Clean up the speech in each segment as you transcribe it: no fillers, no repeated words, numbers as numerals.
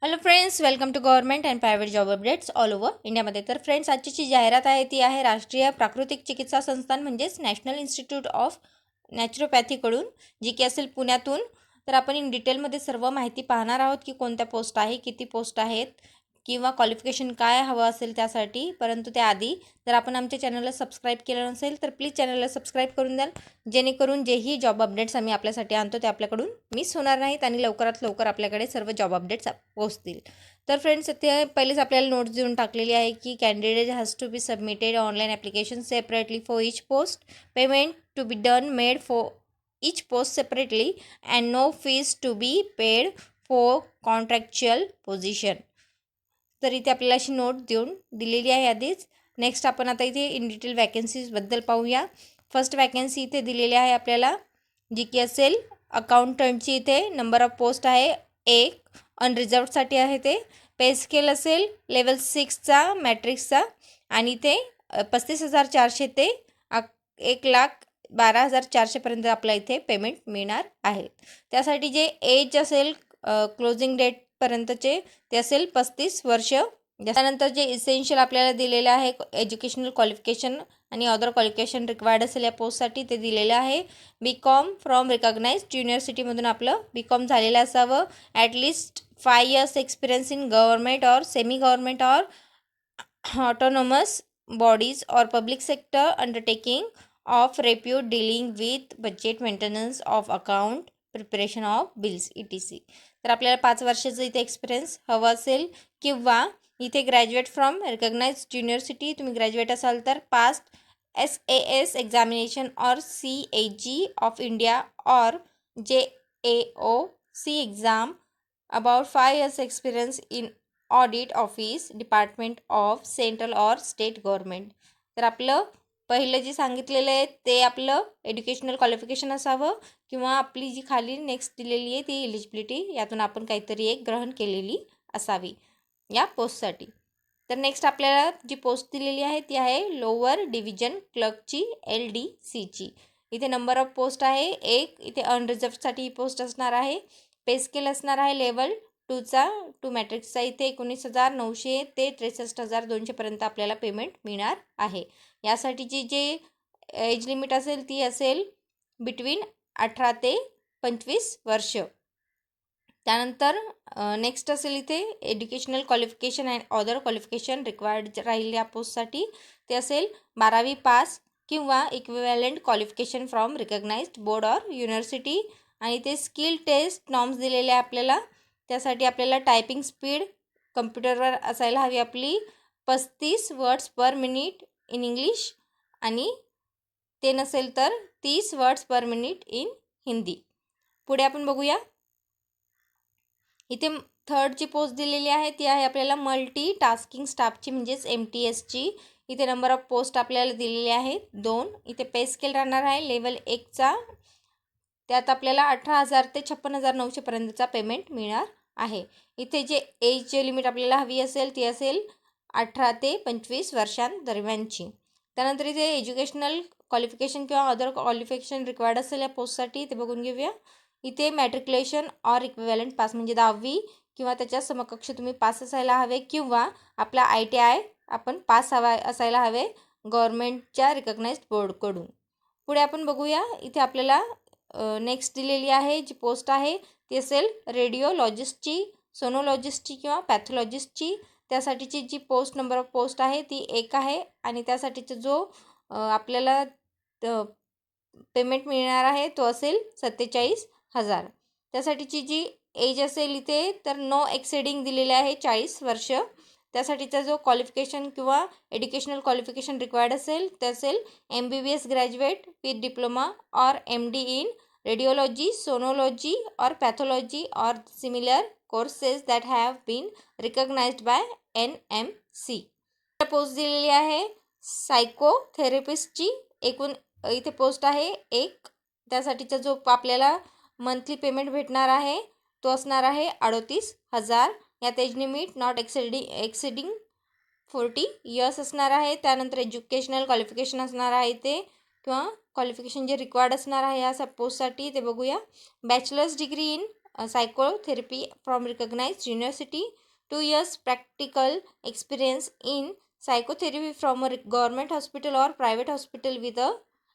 Hello friends, welcome to government and private job updates all over इंडियामध्ये. तर friends, आजची जी जाहिरात आहे ती आहे राष्ट्रीय प्राकृतिक चिकित्सा संस्थान म्हणजेच नॅशनल इन्स्टिट्यूट ऑफ नॅचरोपॅथीकडून, जी की असेल पुण्यातून. तर आपण इन डिटेलमध्ये सर्व माहिती पाहणार आहोत की कोणत्या पोस्ट आहे, किती पोस्ट आहेत किंवा क्वालिफिकेशन काय हवं असेल त्यासाठी. परंतु त्याआधी जर आपण आमच्या चॅनलला सबस्क्राईब केलं नसेल तर प्लीज चॅनलला सबस्क्राईब करून द्याल, जेणेकरून जेही जॉब अपडेट्स आम्ही आपल्यासाठी आणतो ते आपल्याकडून मिस होणार नाहीत आणि लवकरात लवकर आपल्याकडे सर्व जॉब अपडेट्स पोहोचतील. तर फ्रेंड्स, इथे पहिलेच आपल्याला नोट्स देऊन टाकलेली आहे की candidate has to be submitted online application separately for each post, payment to be done made for each post separately and no fees to be paid for contractual position. तर इथे आपल्याला अशी नोट देऊन दिलेली आहे आधीच. नेक्स्ट आपण आता इथे इन डिटेल वॅकन्सीजबद्दल पाहूया. फर्स्ट वॅकन्सी इथे दिलेली आहे आपल्याला, जी की असेल अकाउंटंटची. इथे नंबर ऑफ पोस्ट आहे 1, अनरिझर्वसाठी आहे. ते पे स्केल असेल लेवल 6चा मॅट्रिक्सचा आणि इथे 35,400 ते 1,12,400पर्यंत आपल्या इथे पेमेंट मिळणार आहे. त्यासाठी जे एज असेल क्लोजिंग डेटपर्यंतचे ते असेल 35 वर्ष. त्यानंतर जे इसेन्शियल आपल्याला दिलेलं आहे एज्युकेशनल क्वालिफिकेशन आणि अदर क्वालिफिकेशन रिक्वायर्ड असेल या पोस्टसाठी ते दिलेलं आहे. बी.कॉम फ्रॉम रिकॉग्नाइज्ड युनिव्हर्सिटीमधून आपलं बी.कॉम झालेलं असावं. At least 5 years experience in government or semi government or autonomous bodies or public sector undertaking of repute dealing with budget maintenance of account preparation of bills ETC. तर आपल्याला 5 वर्षाचं इथे experience हवं असेल किंवा इथे ग्रॅज्युएट फ्रॉम रिकॉग्नाइज्ड युनिव्हर्सिटी, तुम्ही graduate असाल तर past SAS examination or CAG of India or JAOC exam, about 5 years experience in audit office department of central or state government. तर आपलं पहिलं जे सांगितलेलं आहे ते आपलं एज्युकेशनल क्वालिफिकेशन असावं किंवा आपली जी खाली नेक्स्ट दिलेली आहे ती एलिजिबिलिटी, यातून आपण काहीतरी एक ग्रहण केलेली असावी या पोस्टसाठी. तर नेक्स्ट आपल्याला जी पोस्ट दिलेली आहे ती आहे लोअर डिव्हिजन क्लर्कची LDCची. इथे नंबर ऑफ पोस्ट आहे 1. इथे अनरिझर्वसाठी ही पोस्ट असणार आहे. पे स्केल असणार आहे लेवल 2चा 2 मॅट्रिक्सचा. इथे 19,900 ते 63,200पर्यंत आपल्याला पेमेंट मिळणार आहे. यासाठीची जे एज लिमिट असेल ती असेल बिटवीन 18 ते 25 वर्ष. त्यानंतर नेक्स्ट असेल इथे educational qualification and other qualification required राहील या पोस्टसाठी. ते असेल 12वी पास किंवा equivalent qualification from recognised board or university. आणि ते स्किल टेस्ट नॉर्म्स दिलेले आहे आपल्याला. त्यासाठी आपल्याला टायपिंग स्पीड कम्प्युटरवर असायला हवी आपली 35 words per minute in English आणि ते नसेल तर 30 words per minute in Hindi. पुढे आपण बघूया. इथे थर्डची पोस्ट दिलेली आहे ती आहे आपल्याला मल्टी टास्किंग स्टाफची म्हणजेच MTSची. इथे नंबर ऑफ पोस्ट आपल्याला दिलेली आहे 2. इथे पे स्केल राहणार आहे लेवल 1चा. त्यात आपल्याला 18,000 ते 56,900पर्यंतचा पेमेंट मिळणार आहे. इथे जे एज लिमिट आपल्याला हवी असेल ती असेल 18 ते 25 वर्षांदरम्यानची. त्यानंतर इथे एज्युकेशनल क्वालिफिकेशन किंवा अदर क्वालिफिकेशन रिक्वायर्ड असेल या पोस्टसाठी ते बघून घेऊया. इथे मॅट्रिक्युलेशन ऑर इक्विव्हॅलंट पास म्हणजे 10वी किंवा त्याच्या समकक्ष तुम्ही पास असायला हवे किंवा आपला ITI आपण पास असायला हवे गव्हर्नमेंटच्या रिकॉग्नाइज्ड बोर्डकडून. पुढे आपण बघूया. इथे आपल्याला नेक्स्ट दिलेली आहे जी पोस्ट आहे ती असेल रेडिओलॉजिस्टची, सोनोलॉजिस्टची किंवा पॅथॉलॉजिस्टची. त्यासाठीची जी पोस्ट नंबर ऑफ पोस्ट आहे ती 1 आहे आणि त्यासाठीचा जो आपल्याला पेमेंट मिळणार आहे तो असेल 47,000. त्यासाठीची जी एज असेल इथे तर नो एक्सेडिंग दिलेले आहे 40 वर्ष. त्यासाठीचा जो क्वालिफिकेशन किंवा एज्युकेशनल क्वालिफिकेशन रिक्वायर्ड असेल ते असेल MBBS graduate with diploma or MD in radiology, sonology or pathology or similar courses that have been recognised by NMC. Post दिलेली आहे सायकोथेरपिस्टची. एकूण इथे पोस्ट आहे 1. त्यासाठीचा जो आपल्याला मंथली पेमेंट भेटणार आहे तो असणार आहे 38,000. यात एज लिमिट नॉट एक्सिडिंग 40 years असणार आहे. त्यानंतर एज्युकेशनल क्वालिफिकेशन असणार आहे ते किंवा क्वालिफिकेशन जे रिक्वायर्ड असणार आहे या पोस्टसाठी ते बघूया. Bachelors degree in psychotherapy from recognized university, 2 years practical experience in psychotherapy from a government hospital or private hospital with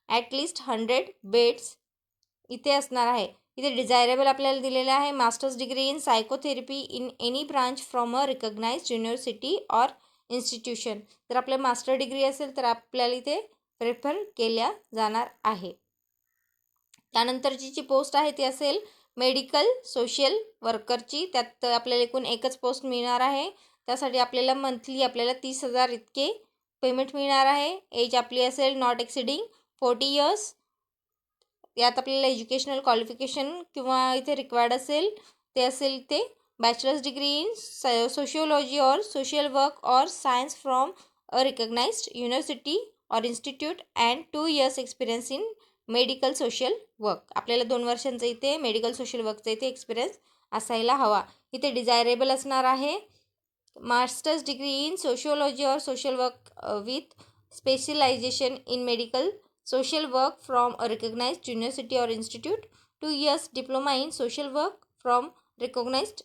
at least 100 beds इथे असणार आहे. इथे डिझायरेबल आपल्याला दिलेलं आहे masters degree in psychotherapy in any branch from a recognised university or institution. जर आपल्या master degree असेल तर आपल्याला इथे प्रेफर केल्या जाणार आहे. त्यानंतरची जी पोस्ट आहे ती असेल मेडिकल सोशल वर्करची. त्यात आपल्याला एकूण एकच पोस्ट मिळणार आहे. त्यासाठी आपल्याला मंथली आपल्याला 30,000 इतके पेमेंट मिळणार आहे. एज आपली असेल नॉट एक्सिडिंग 40 इयर्स. यात आपल्याला एज्युकेशनल क्वालिफिकेशन किंवा इथे रिक्वायर्ड असेल ते असेल इथे बॅचलर्स डिग्री इन सोशियोलॉजी और सोशल वर्क और science from a recognised university और institute and 2 years experience in medical social work. आपल्याला 2 वर्षांचा इथे मेडिकल सोशल वर्कचा इथे एक्सपिरियन्स असायला हवा. इथे डिझायरेबल असणार आहे मास्टर्स डिग्री इन सोशियोलॉजी और social work with specialisation in medical social work from a recognized university or institute, 2 years diploma in social work from recognized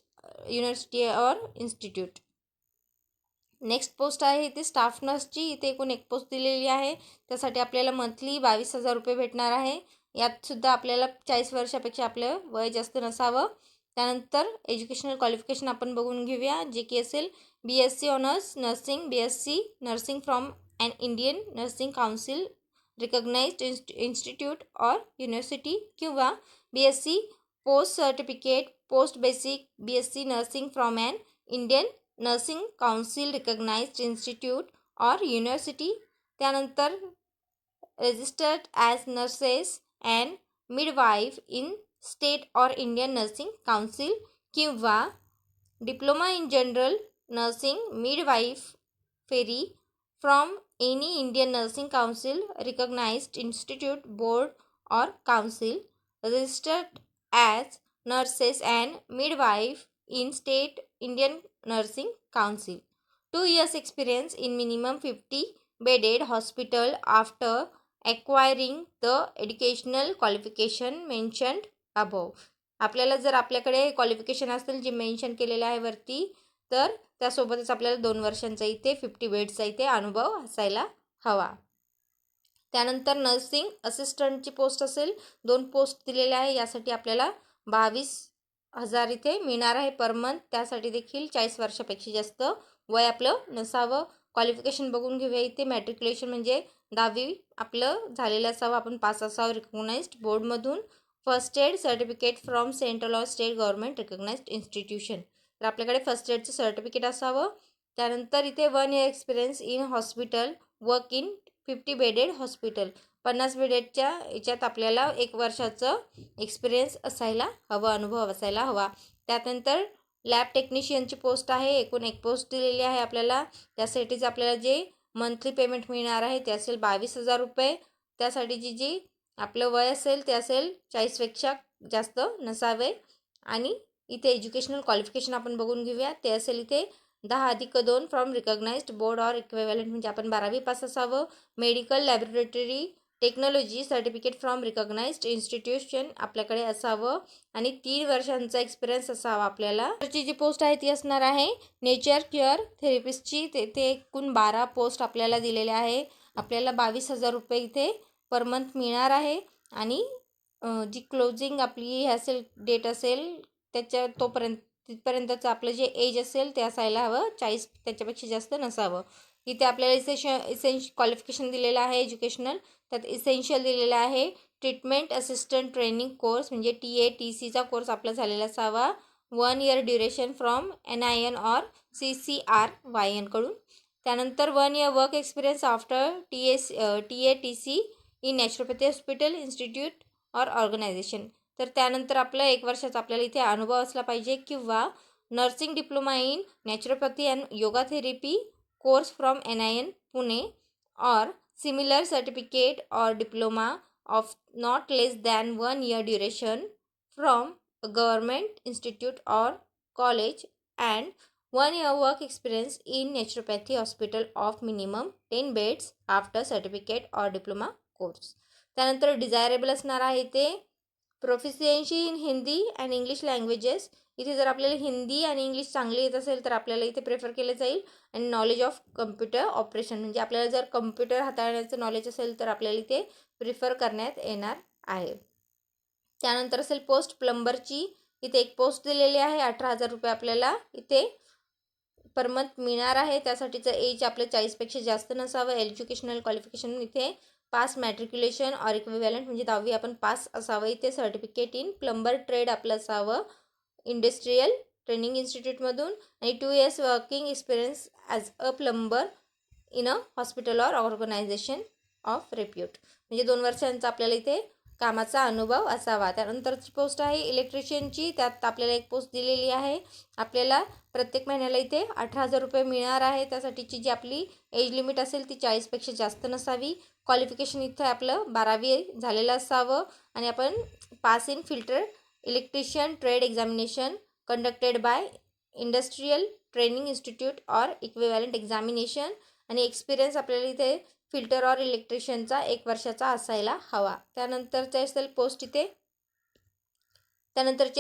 university or institute. Next post आहे इथे staff नर्सची. इथे एकूण एक post दिलेली आहे. त्यासाठी आपल्याला मंथली 22,000 रुपये भेटणार आहे. यात सुद्धा आपल्याला 40 वर्षापेक्षा आपलं वय जास्त नसावं. त्यानंतर एज्युकेशनल क्वालिफिकेशन आपण बघून घेऊया, जे की असेल BSc honours nursing, BSc nursing from an Indian Nursing Council recognised institute और युनिव्हर्सिटी किंवा BSc post certificate post basic BSc nursing from an Indian Nursing Council recognised institute और युनिव्हर्सिटी. त्यानंतर registered as nurses and midwife in state और Indian Nursing Council किंवा diploma in general nursing midwifery from any Indian Nursing Council recognized institute, board or council, registered as nurses and midwife in state Indian Nursing Council, 2 years experience in minimum 50 bedded hospital after acquiring the educational qualification mentioned above. आपल्याला जर आपल्याकडे qualification असेल जे mention केलेलं आहे वरती, तर त्यासोबतच आपल्याला 2 वर्षांचा इथे 50 बेड्सचा इथे अनुभव असायला हवा. त्यानंतर नर्सिंग असिस्टंटची पोस्ट असेल. 2 पोस्ट दिलेल्या आहे. यासाठी आपल्याला 22,000 इथे मिळणार आहे पर मंथ. त्यासाठी देखील 40 वर्षापेक्षा जास्त वय आपलं नसावं. क्वालिफिकेशन बघून घेऊया. इथे मॅट्रिक्युलेशन म्हणजे 10वी आपलं झालेलं असावं. आपण पास असावं रिकग्नाइज्ड बोर्डमधून. First aid certificate from central और स्टेट गव्हर्नमेंट रिकग्नाइज्ड इन्स्टिट्यूशन. तर आपल्याकडे फर्स्ट एडचं सर्टिफिकेट असावं. त्यानंतर इथे 1 year experience in hospital work in 50 bedded hospital. 50 बेडेडच्या याच्यात आपल्याला 1 वर्षाचं एक्सपिरियन्स असायला हवं, अनुभव असायला हवा. त्यानंतर लॅब टेक्निशियनची पोस्ट आहे. एकूण एक पोस्ट दिलेली आहे आपल्याला. त्यासाठीच आपल्याला जे मंथली पेमेंट मिळणार आहे ते असेल 22,000 रुपये. त्यासाठी जी आपलं वय असेल ते असेल 40पेक्षा जास्त नसावे. आणि इथे एज्युकेशनल क्वालिफिकेशन आपण बघून घेऊया. ते असेल इथे 10+2 फ्रॉम रिकग्नाइज्ड बोर्ड और इक्विव्हॅलंट म्हणजे आपण 12वी पास असावं. Medical laboratory technology certificate from recognised institution आपल्याकडे असावं. आणि 3 वर्षांचा एक्सपिरियन्स असावा आपल्याला. जी पोस्ट आहे ती असणार आहे नेचर केअर थेरपिस्टची. तेथे एकूण 12 पोस्ट आपल्याला दिलेल्या आहे. आपल्याला 22,000 रुपये इथे पर मंथ मिळणार आहे. आणि जी क्लोजिंग आपली असेल डेट असेल त्याच्या तिथपर्यंतचं आपलं जे एज असेल ते असायला हवं. 40 त्याच्यापेक्षा जास्त नसावं. इथे आपल्याला क्वालिफिकेशन दिलेलं आहे एज्युकेशनल. त्यात इसेन्शियल दिलेलं आहे ट्रीटमेंट असिस्टंट ट्रेनिंग कोर्स म्हणजे TATCचा कोर्स आपला झालेला असावा. 1 year ड्युरेशन फ्रॉम NIN और CCRYN कडून. त्यानंतर 1 year work experience after TATC in naturopathy hospital institute और ऑर्गनायझेशन. तर त्यानंतर आपलं 1 वर्षाचा आपल्याला इथे अनुभव असला पाहिजे. किंवा nursing diploma in naturopathy and yoga therapy course from NIN Pune और सिमिलर सर्टिफिकेट और diploma of not less than 1 year duration from government institute और college and 1 year work experience in naturopathy hospital of minimum 10 beds after certificate और diploma course. त्यानंतर desirable असणार आहे ते proficiency in Hindi and English languages. इथे जर आपल्याला हिंदी आणि इंग्लिश चांगले येत असेल तर आपल्याला इथे प्रेफर केलं जाईल. आणि नॉलेज ऑफ कम्प्युटर ऑपरेशन, म्हणजे आपल्याला जर कम्प्युटर हाताळण्याचं नॉलेज असेल तर आपल्याला इथे प्रिफर करण्यात येणार आहे. त्यानंतर असेल पोस्ट प्लंबरची. इथे एक पोस्ट दिलेली आहे. 18,000 रुपये आपल्याला इथे पर मंथ मिळणार आहे. त्यासाठीचं एज आपलं 40पेक्षा जास्त नसावं. एज्युकेशनल क्वालिफिकेशन इथे पास मॅट्रिक्युलेशन ऑर इक्विव्हॅलंट, म्हणजे 10वी आपण पास असावं. इथे सर्टिफिकेट इन प्लंबर ट्रेड आपलं असावं इंडस्ट्रियल ट्रेनिंग इन्स्टिट्यूटमधून. आणि 2 years working experience as a plumber in a hospital or organisation of repute, म्हणजे 2 वर्षांचा आपल्याला इथे कामाचा अनुभव असावा. त्यानंतरची पोस्ट आहे इलेक्ट्रिशियनची. त्यात आपल्याला एक पोस्ट दिलेली आहे. आपल्याला प्रत्येक महिन्याला इथे 18,000 रुपये मिळणार आहे. त्यासाठीची जी आपली एज लिमिट असेल ती 40पेक्षा जास्त नसावी. क्वालिफिकेशन इथे आपलं 12वी झालेलं असावं. आणि आपण pass in filter electrician trade examination conducted by industrial training institute or equivalent examination. आणि एक्सपिरियन्स आपल्याला इथे फिल्टर ऑर इलेक्ट्रिशियनचा 1 वर्षाचा असायला हवा. त्यानंतरची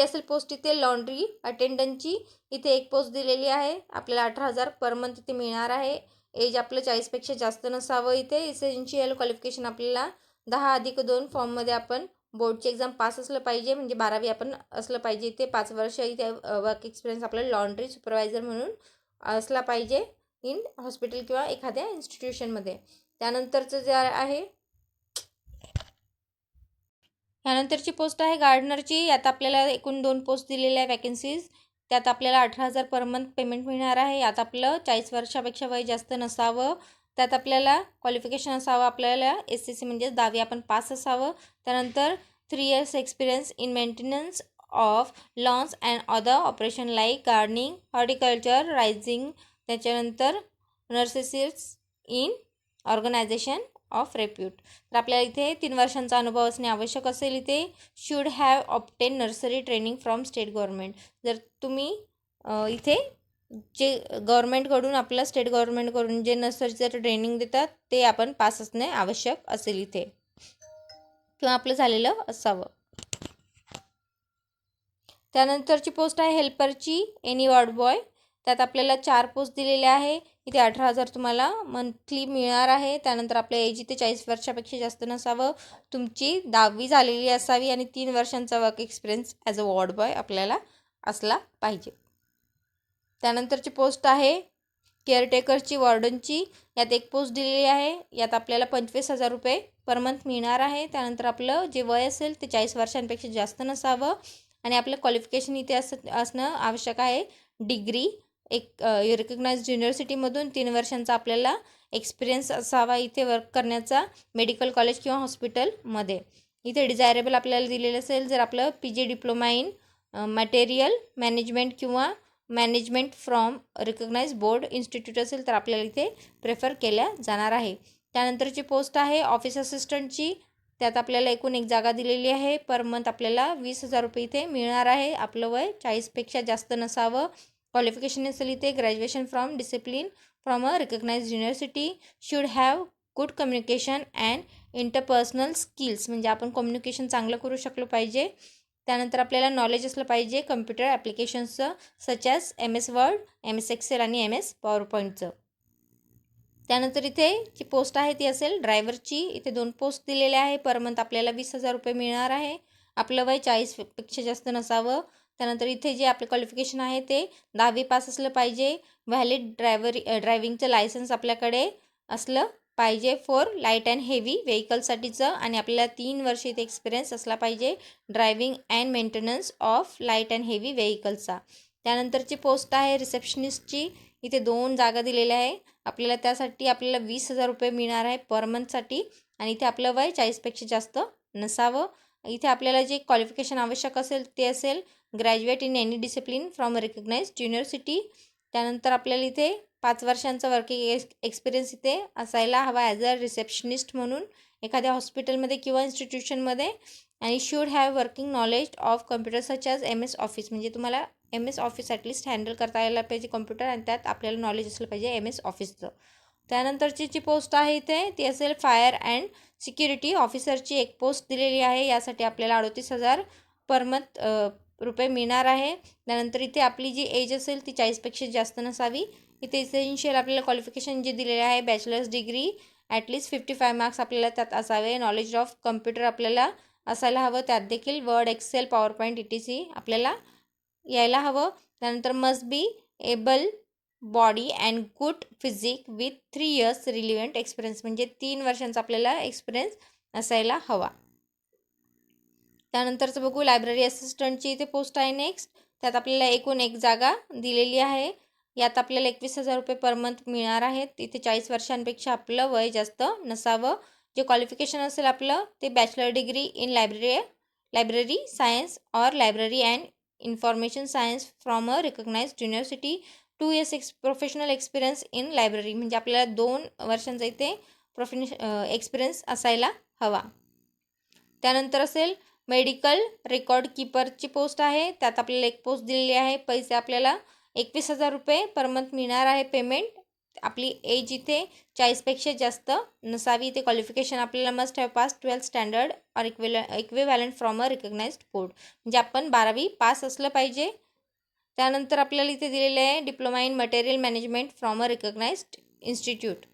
असेल पोस्ट इथे लॉन्ड्री अटेंडंटची. इथे एक पोस्ट दिलेली आहे. आपल्याला 18,000 पर मंथ इथे मिळणार आहे. एज आपलं 40पेक्षा जास्त नसावं. इथे इसेन्शियल क्वालिफिकेशन आपल्याला 10+2 फॉर्ममध्ये आपण बोर्डची एक्झाम पास असलं पाहिजे, म्हणजे 12वी आपण असलं पाहिजे. इथे 5 वर्ष इथे वर्क एक्सपिरियन्स आपल्याला लॉन्ड्री सुपरवायझर म्हणून असला पाहिजे इन हॉस्पिटल किंवा एखाद्या इन्स्टिट्यूशनमध्ये. त्यानंतरचं जे आहे यानंतरची पोस्ट आहे गार्डनरची. यात आपल्याला एकूण 2 पोस्ट दिलेल्या आहे वॅकन्सीज. त्यात आपल्याला 18,000 पर मंथ पेमेंट मिळणार आहे. यात आपलं 40 वर्षापेक्षा वय जास्त नसावं. त्यात आपल्याला क्वालिफिकेशन असावं आपल्याला SSC म्हणजे 10वी आपण पास असावं. त्यानंतर 3 years experience in maintenance of lawns and other operation like gardening horticulture raising. त्याच्यानंतर nurseries in organisation of repute. तर आपल्याला इथे 3 वर्षांचा अनुभव असणे आवश्यक असेल. इथे should have obtain nursery training from state government. जर तुम्ही इथे जे गव्हर्नमेंटकडून आपलं स्टेट गव्हर्नमेंटकडून जे नर्सरीचं ट्रेनिंग देतात ते आपण पास असणे आवश्यक असेल इथे, किंवा आपलं झालेलं असावं. त्यानंतरची पोस्ट आहे हेल्परची एनी वॉर्ड बॉय. त्यात आपल्याला 4 पोस्ट दिलेल्या आहे. इथे 18,000 तुम्हाला मंथली मिळणार आहे. त्यानंतर आपल्या एज इथे 40 वर्षापेक्षा जास्त नसावं. तुमची 10वी झालेली असावी आणि 3 वर्षांचा work experience as a ward boy आपल्याला असला पाहिजे. त्यानंतरची पोस्ट आहे केअरटेकरची वॉर्डनची. यात एक पोस्ट दिलेली आहे. यात आपल्याला 25,000 रुपये पर मंथ मिळणार आहे. त्यानंतर आपलं जे वय असेल ते 40 वर्षांपेक्षा जास्त नसावं. आणि आपलं क्वालिफिकेशन इथे असणं आवश्यक आहे. डिग्री एक रिकग्नाइज्ड युनिव्हर्सिटीमधून 3 वर्षांचा आपल्याला एक्सपिरियन्स असावा इथे वर्क करण्याचा मेडिकल कॉलेज किंवा हॉस्पिटलमध्ये. इथे डिझायरेबल आपल्याला दिलेलं असेल. जर आपलं PG diploma in material management किंवा management from recognised board institute असेल तर आपल्याला इथे प्रेफर केल्या जाणार आहे. त्यानंतरची पोस्ट आहे ऑफिस असिस्टंटची. त्यात आपल्याला एकूण एक जागा दिलेली आहे. पर मंथ आपल्याला 20,000 रुपये इथे मिळणार आहे. आपलं वय 40पेक्षा जास्त नसावं. क्वालिफिकेशन असेल इथे graduation from discipline from a recognised university. Should have good communication and interpersonal skills, म्हणजे आपण कम्युनिकेशन चांगलं करू शकलो पाहिजे. त्यानंतर आपल्याला नॉलेज असलं पाहिजे कम्प्युटर ॲप्लिकेशन्सचं such as MS word, MS excel आणि MS पॉवरपॉईंटचं. त्यानंतर इथे जी पोस्ट आहे ती असेल ड्रायव्हरची. इथे 2 पोस्ट दिलेल्या आहे. पर मंथ आपल्याला 20,000 रुपये मिळणार आहे. आपलं वय 40पेक्षा जास्त नसावं. त्यानंतर इथे जे आपलं क्वालिफिकेशन आहे ते 10वी पास असलं पाहिजे. व्हॅलिड ड्रायव्हिंगचं लायसन्स आपल्याकडे असलं पाहिजे फॉर लाईट अँड हेवी व्हेकलसाठीचं. आणि आपल्याला 3 वर्ष इथे एक्सपिरियन्स असला पाहिजे driving and maintenance of light and heavy व्हेकलचा. त्यानंतरची पोस्ट आहे रिसेप्शनिस्टची. इथे 2 जागा दिलेल्या आहे. आपल्याला त्यासाठी आपल्याला 20,000 रुपये मिळणार आहे पर मंथसाठी. आणि इथे आपलं वय 40पेक्षा जास्त नसावं. इथे आपल्याला जे क्वालिफिकेशन आवश्यक असेल ते असेल graduate in any discipline from recognised university. त्यानंतर आपल्याला इथे 5 वर्षांचा वर्किंग एक्सपिरियन्स इथे असायला हवा ॲज अ रिसेप्शनिस्ट म्हणून एखाद्या हॉस्पिटलमध्ये किंवा इन्स्टिट्यूशनमध्ये. आणि should have working knowledge of computer such as MS office, म्हणजे तुम्हाला MS ऑफिस ॲटलिस्ट हँडल करता यायला पाहिजे कम्प्युटर. आणि त्यात आपल्याला नॉलेज असलं पाहिजे MS ऑफिसचं. त्यानंतरची जी पोस्ट आहे इथे ती असेल फायर अँड सिक्युरिटी ऑफिसरची एक पोस्ट दिलेली आहे. यासाठी आपल्याला 38,000 पर मंथ रुपये मिळणार आहे. त्यानंतर इथे आपली जी एज असेल ती 40पेक्षा जास्त नसावी. इथे इसेन्शियल आपल्याला क्वालिफिकेशन जे दिलेले आहे बॅचलर्स डिग्री ॲटलिस्ट 55 मार्क्स आपल्याला त्यात असावे. नॉलेज ऑफ कम्प्युटर आपल्याला असायला हवं. त्यात देखील Word, Excel, PowerPoint ETC आपल्याला यायला हवं. त्यानंतर must be able body and good physique with 3 years relevant experience म्हणजे 3 वर्षांचा आपल्याला एक्सपिरियन्स असायला हवा. त्यानंतरचं बघू लायब्ररी असिस्टंटची इथे पोस्ट आहे नेक्स्ट. त्यात आपल्याला एकूण एक जागा दिलेली आहे. यात आपल्याला 21,000 रुपये पर मंथ मिळणार आहेत. इथे 40 वर्षांपेक्षा आपलं वय जास्त नसावं. जे क्वालिफिकेशन असेल आपलं ते bachelor degree in library science or library and information science from a recognised university. 2 years professional experience in library म्हणजे आपल्याला 2 वर्षांचा इथे एक्सपिरियन्स असायला हवा. त्यानंतर असेल मेडिकल रेकॉर्ड कीपरची पोस्ट आहे. त्यात आपल्याला एक पोस्ट दिलेली आहे. पैसे आपल्याला 21,000 रुपये पर मंथ मिळणार आहे पेमेंट. आपली एज इथे 40पेक्षा जास्त नसावी. इथे क्वालिफिकेशन आपल्याला must have pass 12th standard or equivalent from a recognised board म्हणजे आपण 12वी पास असलं पाहिजे. त्यानंतर आपल्याला इथे दिलेले आहे diploma in material management from a recognised institute.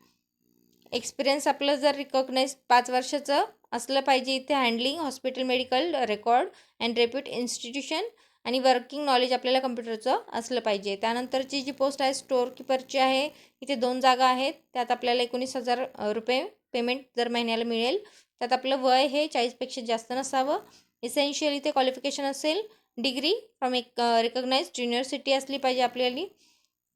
Experience आपलं जर रिकग्नाइज्ड 5 वर्षाचं असलं पाहिजे. इथे handling hospital medical record and repute institution आणि वर्किंग नॉलेज आपल्याला कम्प्युटरचं असलं पाहिजे. त्यानंतरची जी पोस्ट आहे स्टोअर कीपरची आहे. इथे 2 जागा आहेत. त्यात आपल्याला 19,000 रुपये पेमेंट दर महिन्याला मिळेल. त्यात आपलं वय हे 40पेक्षा जास्त नसावं. इसेन्शियल इथे क्वालिफिकेशन असेल डिग्री फ्रॉम एक रिकग्नाइज्ड युनिव्हर्सिटी असली पाहिजे आपल्याला.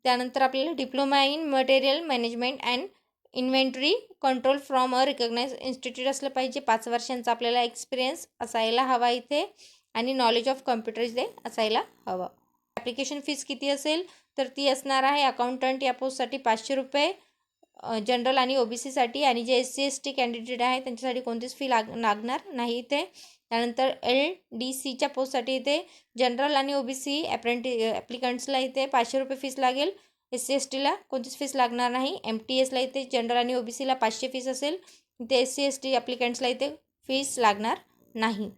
त्यानंतर आपल्याला diploma in material management and inventory control from a recognised institute असलं पाहिजे. 5 वर्षांचा आपल्याला एक्सपिरियन्स असायला हवा इथे आणि नॉलेज ऑफ कम्प्युटर इथे असायला हवं. ॲप्लिकेशन फीस किती असेल तर ती असणार आहे अकाउंटंट या पोस्टसाठी 500 रुपये जनरल आणि OBCसाठी आणि जे SC ST कॅन्डिडेट आहे त्यांच्यासाठी कोणतीच फी लागणार नाही इथे. त्यानंतर LDCच्या पोस्टसाठी इथे जनरल आणि OBC ॲप्लिकंट्सला इथे 500 रुपये फीस लागेल. SC STला कोणतीच फीस लागणार नाही. MTSला इथे जनरल आणि OBCला 500 फीस असेल. इथे SC ST ॲप्लिकंट्सला इथे फीस लागणार नाही.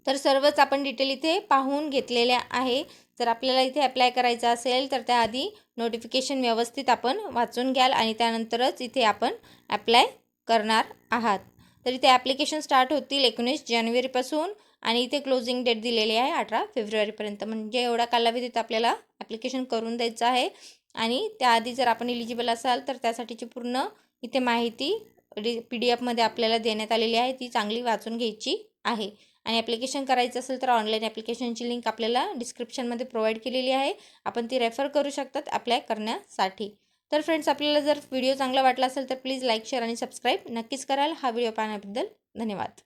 तर सर्वच आपण डिटेल इथे पाहून घेतलेल्या आहे. जर आपल्याला इथे अप्लाय करायचं असेल तर त्याआधी नोटिफिकेशन व्यवस्थित आपण वाचून घ्याल आणि त्यानंतरच इथे आपण अप्लाय करणार आहात. तर इथे ॲप्लिकेशन स्टार्ट होतील 19 जानेवारीपासून आणि इथे क्लोजिंग डेट दिलेली आहे 18 फेब्रुवारीपर्यंत. म्हणजे एवढा कालावधीत आपल्याला ॲप्लिकेशन करून द्यायचं आहे. आणि त्याआधी जर आपण एलिजिबल असाल तर त्यासाठीची पूर्ण इथे माहिती PDF मध्ये आपल्याला देण्यात आलेली आहे. ती चांगली वाचून घ्यायची आहे. आणि ॲप्लिकेशन करायचं असेल तर ऑनलाईन ॲप्लिकेशनची लिंक आपल्याला डिस्क्रिप्शनमध्ये प्रोव्हाइड केलेली आहे. आपण ती रेफर करू शकतात अप्लाय करण्यासाठी. तर फ्रेंड्स आपल्याला जर व्हिडिओ चांगला वाटला असेल तर प्लीज लाईक शेअर आणि सबस्क्राईब नक्कीच कराल. हा व्हिडिओ पाहण्याबद्दल धन्यवाद.